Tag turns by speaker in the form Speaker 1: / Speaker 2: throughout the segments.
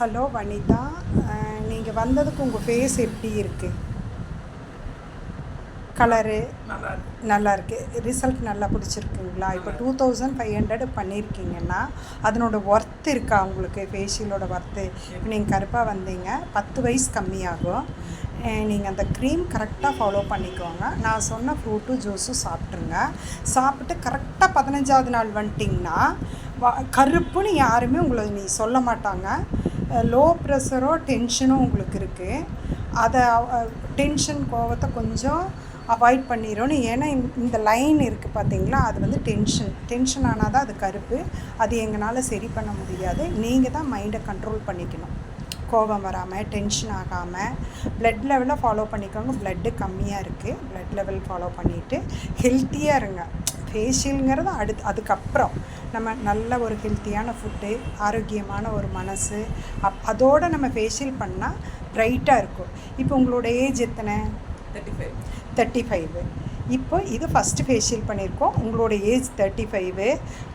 Speaker 1: Hello Vanitha, நீங்கள் வந்ததுக்கு உங்கள் ஃபேஸ் எப்படி இருக்குது? கலரு நல்லா இருக்குது. ரிசல்ட் நல்லா பிடிச்சிருக்குங்களா? இப்போ 2500 பண்ணியிருக்கீங்கன்னா அதனோட ஒர்த் இருக்கா உங்களுக்கு? ஃபேஷியலோட ஒர்த்து. இப்போ நீங்கள் கருப்பாக வந்தீங்க, 10 வயசு கம்மியாகும். நீங்கள் அந்த க்ரீம் கரெக்டாக ஃபாலோ பண்ணிக்கோங்க. நான் சொன்ன ஃப்ரூட்டும் ஜூஸும் சாப்பிட்ருங்க. சாப்பிட்டு கரெக்டாக 15வது நாள் வந்துட்டிங்கன்னா கருப்புன்னு யாருமே உங்களை சொல்ல மாட்டாங்க. லோ ப்ரெஷரோ டென்ஷனோ உங்களுக்கு இருக்குது. அதை டென்ஷன் கோவத்தை கொஞ்சம் அவாய்ட் பண்ணிடணும். ஏன்னா இந்த லைன் இருக்குது பார்த்தீங்களா, அது வந்து டென்ஷன் ஆனால் தான் அது கருப்பு. அது எங்களால் சரி பண்ண முடியாது. நீங்கள் தான் மைண்டை கண்ட்ரோல் பண்ணிக்கணும். கோபம் வராமல், டென்ஷன் ஆகாமல் ப்ளட் லெவலை ஃபாலோ பண்ணிக்கோங்க. ப்ளட்டு கம்மியாக இருக்குது. ப்ளட் லெவல் ஃபாலோ பண்ணிவிட்டு ஹெல்த்தியாக இருங்க. ஃபேஷியலுங்கிறது அதுக்கப்புறம் நம்ம நல்ல ஒரு ஹெல்த்தியான ஃபுட்டு, ஆரோக்கியமான ஒரு மனசு, அதோடு நம்ம ஃபேஷியல் பண்ணால் ப்ரைட்டாக இருக்கும். இப்போ உங்களோட ஏஜ் எத்தனை? 35. இப்போ இது ஃபஸ்ட்டு ஃபேஷியல் பண்ணியிருக்கோம். உங்களோட ஏஜ் 35.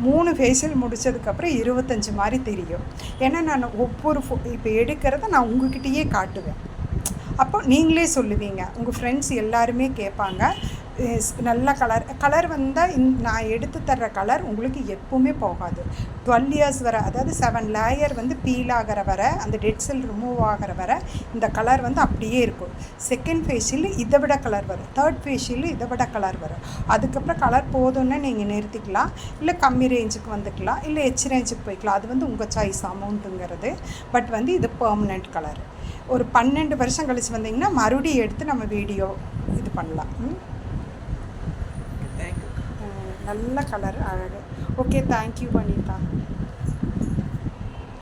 Speaker 1: 3 ஃபேஷியல் முடித்ததுக்கப்புறம் 25 மாதிரி தெரியும். ஏன்னா நான் ஒவ்வொரு இப்போ எடுக்கிறத நான் உங்ககிட்டயே காட்டுவேன். அப்போ நீங்களே சொல்லுவீங்க, உங்கள் ஃப்ரெண்ட்ஸ் எல்லாருமே கேட்பாங்க, நல்ல கலர் வந்தால் நான் எடுத்து தர்ற கலர் உங்களுக்கு எப்பவுமே போகாது. 12 இயர்ஸ் வரை, அதாவது 7 லேயர் வந்து பீல் ஆகிற வரை, அந்த டெட் செல் ரிமூவ் ஆகிற வரை இந்த கலர் வந்து அப்படியே இருக்கும். செகண்ட் ஃபேஷியல் இதை விட கலர் வரும். தேர்ட் ஃபேஷியல் இதை விட கலர் வரும். அதுக்கப்புறம் கலர் போதும்னு நீங்கள் நிறுத்திக்கலாம், இல்லை கம்மி ரேஞ்சுக்கு வந்துக்கலாம், இல்லை ஹெச் ரேஞ்சுக்கு போய்க்கலாம். அது வந்து உங்கள் சாய்ஸ் அமௌண்ட்டுங்கிறது. பட் வந்து இது பெர்மனண்ட் கலர். ஒரு 12 வருஷம் கழிச்சு வந்தீங்கன்னா மறுபடியும் எடுத்து நம்ம வீடியோ இது பண்ணலாம். நல்ல கலர், அழகு. Okay, thank you Vanitha.